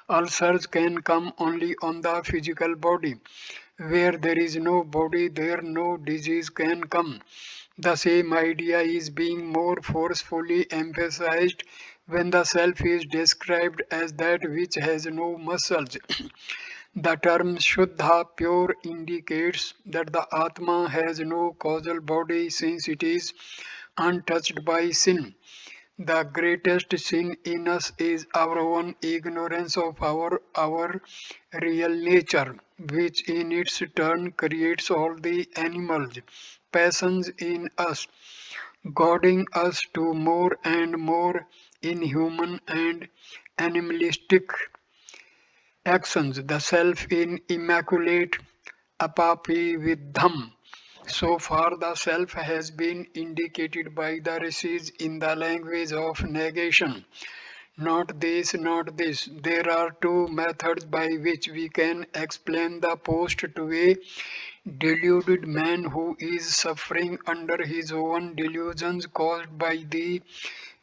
A: Ulcers can come only on the physical body. Where there is no body, there no disease can come. The same idea is being more forcefully emphasized when the self is described as that which has no muscles. The term Shuddha, pure, indicates that the Atma has no causal body since it is untouched by sin. The greatest sin in us is our own ignorance of our real nature, which in its turn creates all the animals, passions in us, goading us to more and more inhuman and animalistic actions. The self in immaculate apapividham. So far, the self has been indicated by the rishis in the language of negation. Not this, not this. There are two methods by which we can explain the post to a deluded man who is suffering under his own delusions caused by the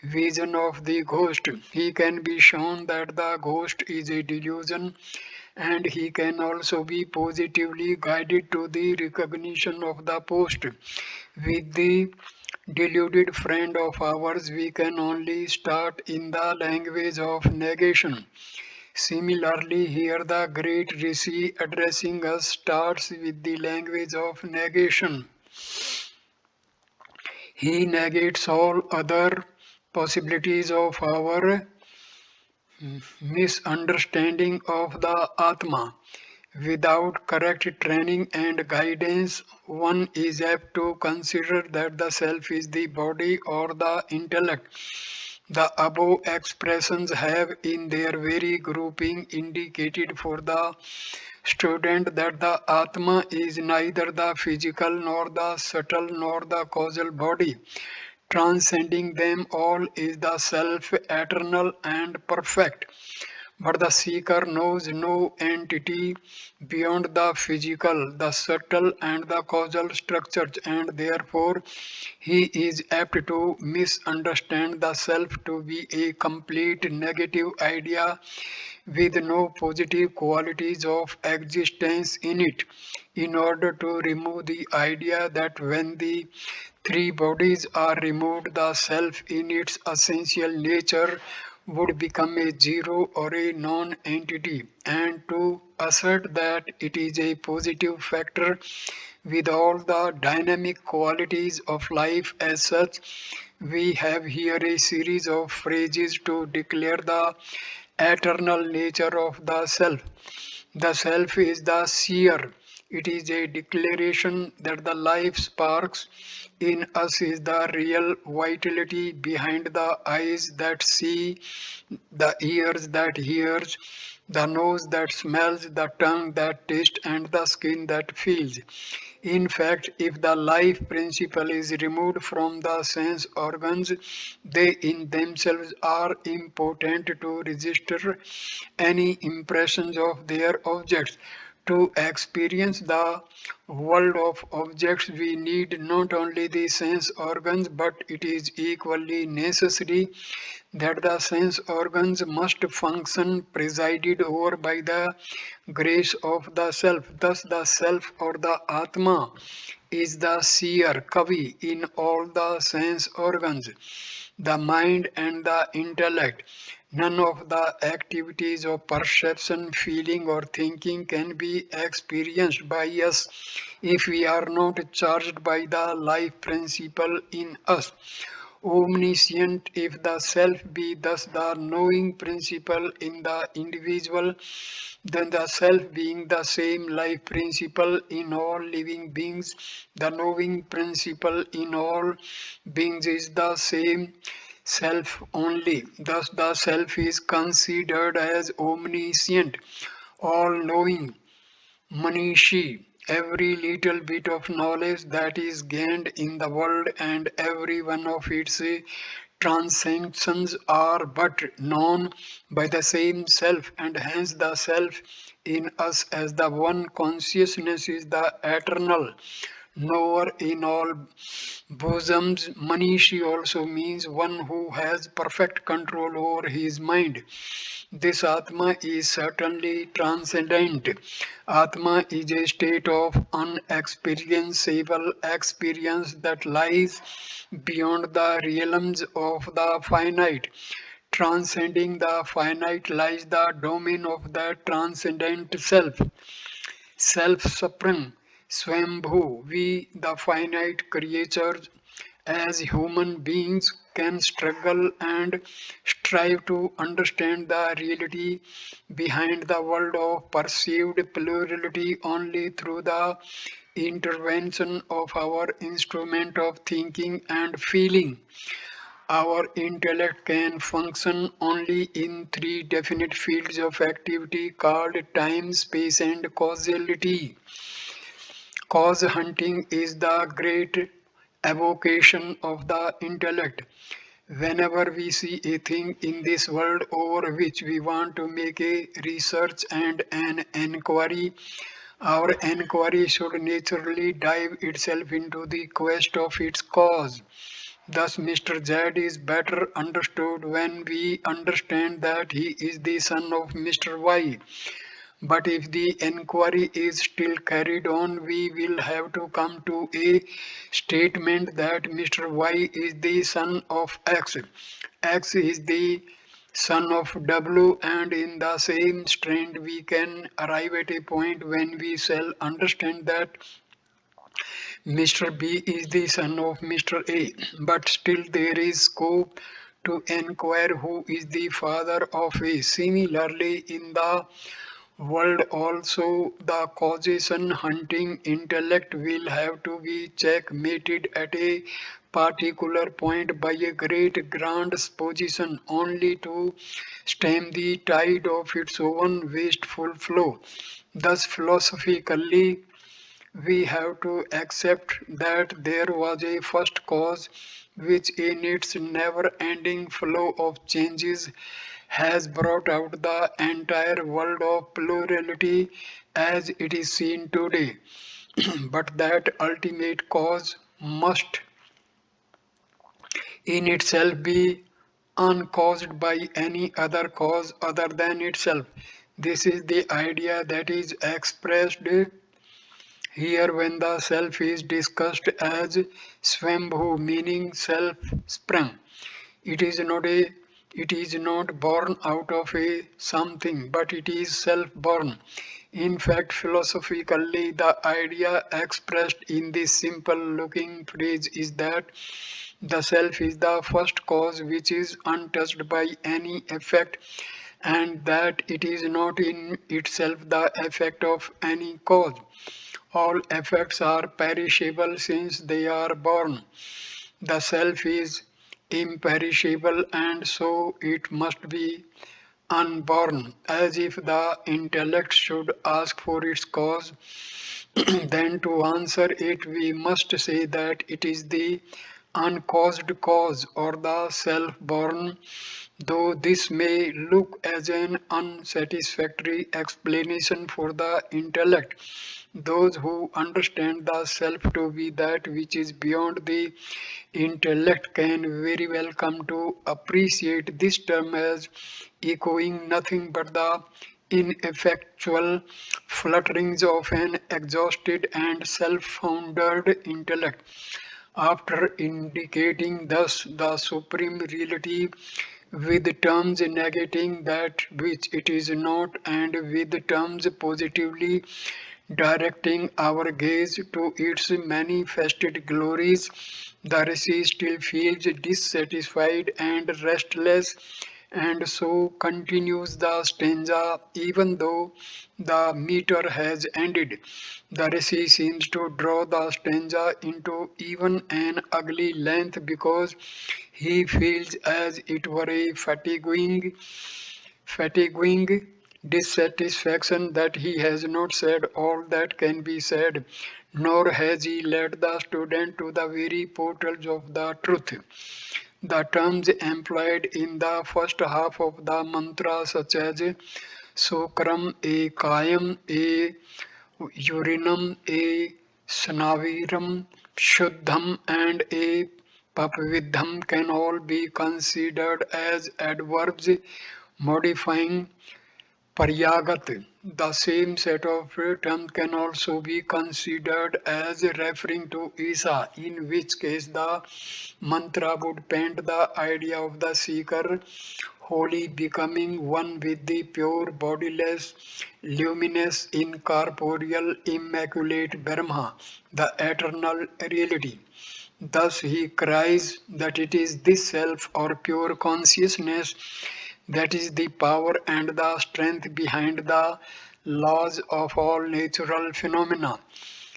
A: vision of the ghost. He can be shown that the ghost is a delusion, and he can also be positively guided to the recognition of the post. With the deluded friend of ours, we can only start in the language of negation. Similarly, here the great Rishi addressing us starts with the language of negation. He negates all other possibilities of our misunderstanding of the Atma. Without correct training and guidance, one is apt to consider that the self is the body or the intellect. The above expressions have in their very grouping indicated for the student that the Atma is neither the physical nor the subtle nor the causal body. Transcending them all is the self eternal and perfect. But the seeker knows no entity beyond the physical, the subtle, and the causal structures, and therefore he is apt to misunderstand the self to be a complete negative idea with no positive qualities of existence in it. In order to remove the idea that when the three bodies are removed, the self in its essential nature would become a zero or a non-entity, and to assert that it is a positive factor with all the dynamic qualities of life as such, we have here a series of phrases to declare the eternal nature of the self. The self is the seer. It is a declaration that the life sparks in us is the real vitality behind the eyes that see, the ears that hears, the nose that smells, the tongue that tastes, and the skin that feels. In fact, if the life principle is removed from the sense organs, they in themselves are impotent to register any impressions of their objects. To experience the world of objects, we need not only the sense organs, but it is equally necessary that the sense organs must function presided over by the grace of the self. Thus, the self or the Atma is the seer, Kavi, in all the sense organs, the mind and the intellect. None of the activities of perception, feeling, or thinking can be experienced by us if we are not charged by the life principle in us. Omniscient, if the self be thus the knowing principle in the individual, then the self being the same life principle in all living beings, the knowing principle in all beings is the same self only. Thus, the self is considered as omniscient, all knowing, Manishi. Every little bit of knowledge that is gained in the world and every one of its transactions are but known by the same self, and hence the self in us as the one consciousness is the eternal, knower in all bosoms. Manishi also means one who has perfect control over his mind. This Atma is certainly transcendent. Atma is a state of unexperiencable experience that lies beyond the realms of the finite. Transcending the finite lies the domain of the transcendent self. Self-supreme, Swambhu, we the finite creatures as human beings can struggle and strive to understand the reality behind the world of perceived plurality only through the intervention of our instrument of thinking and feeling. Our intellect can function only in three definite fields of activity called time, space, and causality. Cause hunting is the great evocation of the intellect. Whenever we see a thing in this world over which we want to make a research and an inquiry, our inquiry should naturally dive itself into the quest of its cause. Thus, Mr. Z is better understood when we understand that he is the son of Mr. Y. But if the enquiry is still carried on, we will have to come to a statement that Mr. Y is the son of X. X is the son of W, and in the same strand, we can arrive at a point when we shall understand that Mr. B is the son of Mr. A, but still there is scope to inquire who is the father of A. Similarly, in the world also, the causation hunting intellect will have to be checkmated at a particular point by a great grand position only to stem the tide of its own wasteful flow. Thus, philosophically, we have to accept that there was a first cause which in its never ending flow of changes has brought out the entire world of plurality as it is seen today. But that ultimate cause must in itself be uncaused by any other cause other than itself. This is the idea that is expressed here when the self is discussed as Swambhu, meaning self-sprung. It is not a it is not born out of a something, but it is self-born. In fact, philosophically, the idea expressed in this simple looking phrase is that the self is the first cause which is untouched by any effect, and that it is not in itself the effect of any cause. All effects are perishable since they are born. The self is imperishable and so it must be unborn, as if the intellect should ask for its cause. Then to answer it, we must say that it is the uncaused cause or the self-born, though this may look as an unsatisfactory explanation for the intellect. Those who understand the self to be that which is beyond the intellect can very well come to appreciate this term as echoing nothing but the ineffectual flutterings of an exhausted and self-founded intellect. After indicating thus the supreme reality with terms negating that which it is not and with terms positively directing our gaze to its manifested glories, the Rishi still feels dissatisfied and restless, and so continues the stanza even though the meter has ended. The Rishi seems to draw the stanza into even an ugly length because he feels as it were a fatiguing dissatisfaction that he has not said all that can be said, nor has he led the student to the very portals of the truth. The terms employed in the first half of the mantra, such as Sukram, a Kayam, a Urinum, a Snaviram, Shuddham, and a Papvidham can all be considered as adverbs modifying Paryagat. The same set of terms can also be considered as referring to Isha, in which case the mantra would paint the idea of the seeker wholly becoming one with the pure, bodiless, luminous, incorporeal, immaculate Brahma, the eternal reality. Thus he cries that it is this self or pure consciousness that is the power and the strength behind the laws of all natural phenomena.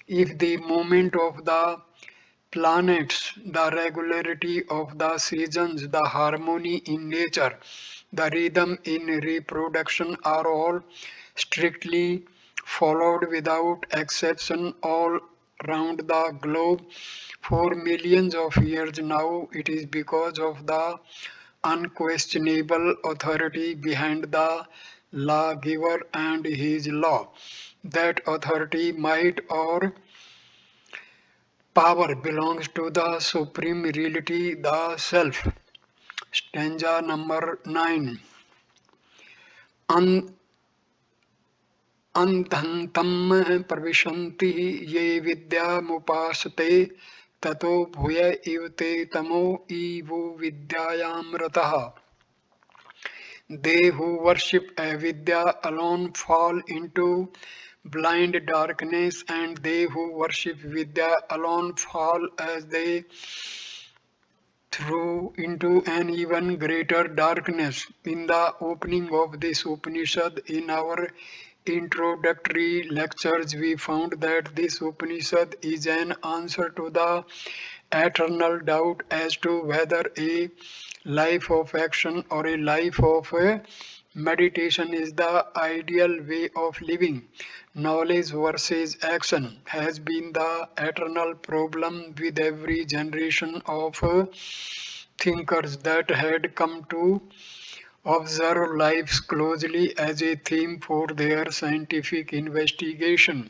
A: If the movement of the planets, the regularity of the seasons, the harmony in nature, the rhythm in reproduction are all strictly followed without exception all round the globe for millions of years now. It is because of the unquestionable authority behind the lawgiver and his law. That authority, might, or power belongs to the supreme reality, the self. Stanza number 9. अंधंतम प्रविशन्ति ये विद्यामुपासते ततो भूय इव ते तमो इवो विद्यायामृतः. They who worship avidya alone fall into blind darkness, and they who worship vidya alone fall as they through into an even greater darkness. In the opening of this Upanishad, in our introductory lectures, we found that this Upanishad is an answer to the eternal doubt as to whether a life of action or a life of meditation is the ideal way of living. Knowledge versus action has been the eternal problem with every generation of thinkers that had come to observe lives closely as a theme for their scientific investigation.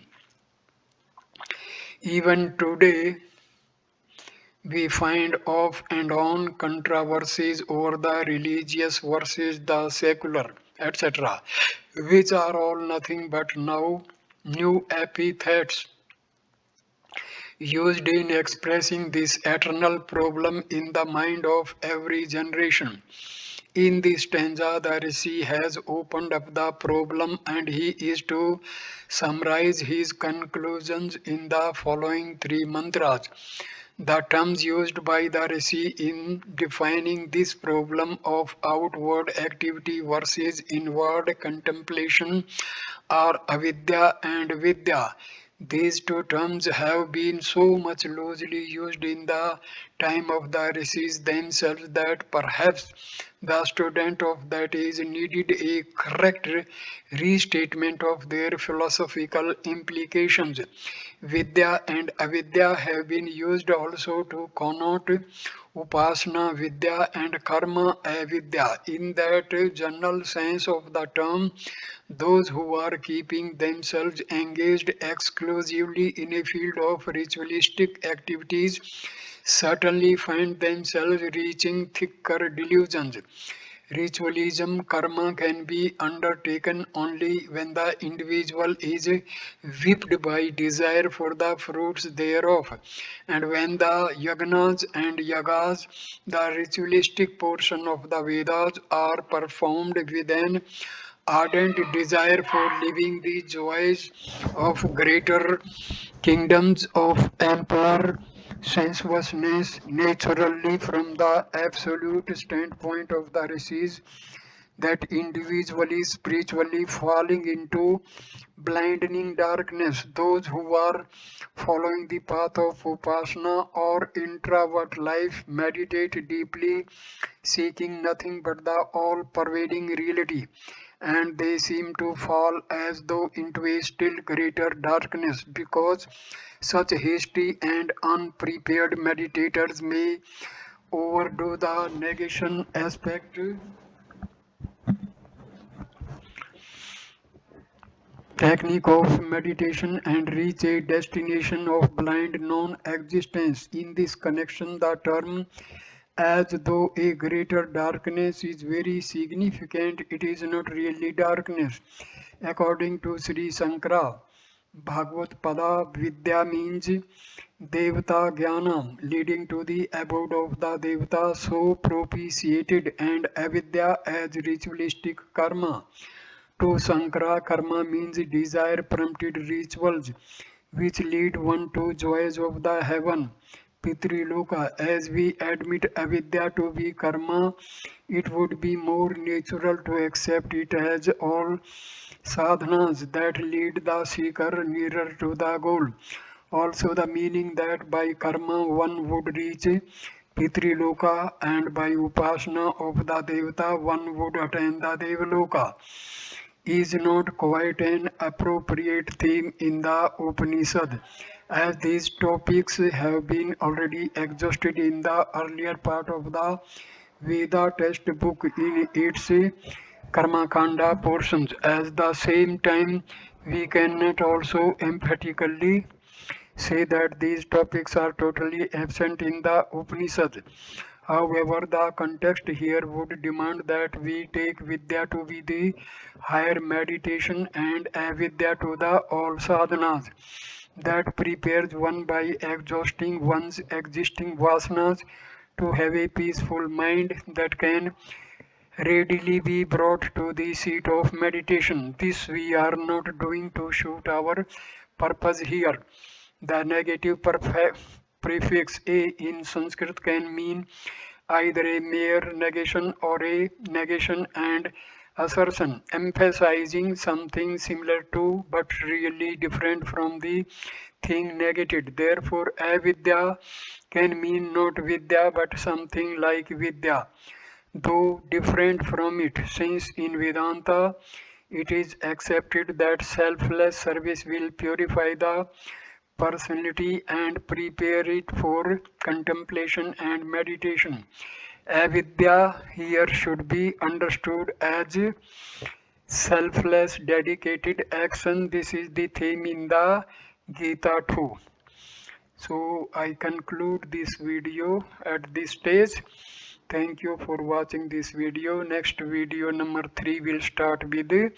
A: Even today, we find off and on controversies over the religious versus the secular, etc., which are all nothing but now new epithets used in expressing this eternal problem in the mind of every generation. In this stanza, the Rishi has opened up the problem and he is to summarize his conclusions in the following three mantras. The terms used by the Rishi in defining this problem of outward activity versus inward contemplation are avidya and vidya. These two terms have been so much loosely used in the time of the rishis themselves that perhaps the student of that age needed a correct restatement of their philosophical implications. Vidya and avidya have been used also to connote upasana vidya and karma avidya. In that general sense of the term, those who are keeping themselves engaged exclusively in a field of ritualistic activities certainly find themselves reaching thicker delusions. Ritualism karma can be undertaken only when the individual is whipped by desire for the fruits thereof, and when the yagnas and yagas, the ritualistic portion of the Vedas, are performed with an ardent desire for living the joys of greater kingdoms of ampler sensuousness. Naturally, from the absolute standpoint of the rishis, that individually spiritually falling into blinding darkness. Those who are following the path of upasana or introvert life meditate deeply, seeking nothing but the all pervading reality, and they seem to fall as though into a still greater darkness because such hasty and unprepared meditators may overdo the negation aspect technique of meditation and reach a destination of blind non-existence. In this connection, the term as though a greater darkness is very significant, it is not really darkness. According to Sri Sankara, Bhagavad Pada Vidya means Devata Jnana, leading to the abode of the Devata, so propitiated, and Avidya as ritualistic karma. To Sankara, karma means desire prompted rituals which lead one to joys of the heaven. Pitriloka, as we admit avidya to be karma, it would be more natural to accept it as all sadhanas that lead the seeker nearer to the goal. Also, the meaning that by karma one would reach Pitriloka and by upasana of the Devata one would attain the Devaloka is not quite an appropriate theme in the Upanishad, as these topics have been already exhausted in the earlier part of the Veda textbook in its Karmakanda portions. At the same time, we cannot also emphatically say that these topics are totally absent in the Upanishad. However, the context here would demand that we take Vidya to be the higher meditation and Avidya to the all sadhanas that prepares one by exhausting one's existing vasanas to have a peaceful mind that can readily be brought to the seat of meditation. This we are not doing to shoot our purpose here. The negative prefix a in Sanskrit can mean either a mere negation or a negation and assertion, emphasizing something similar to but really different from the thing negated. Therefore, avidya can mean not vidya but something like vidya, though different from it, since in Vedanta it is accepted that selfless service will purify the personality and prepare it for contemplation and meditation. Avidya here should be understood as selfless, dedicated action. This is the theme in the Gita too. So I conclude this video at this stage. Thank you for watching this video. Next video number 3 will start with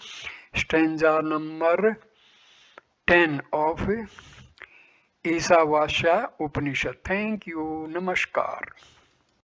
A: stanza number 10 of Isavasya Upanishad. Thank you. Namaskar.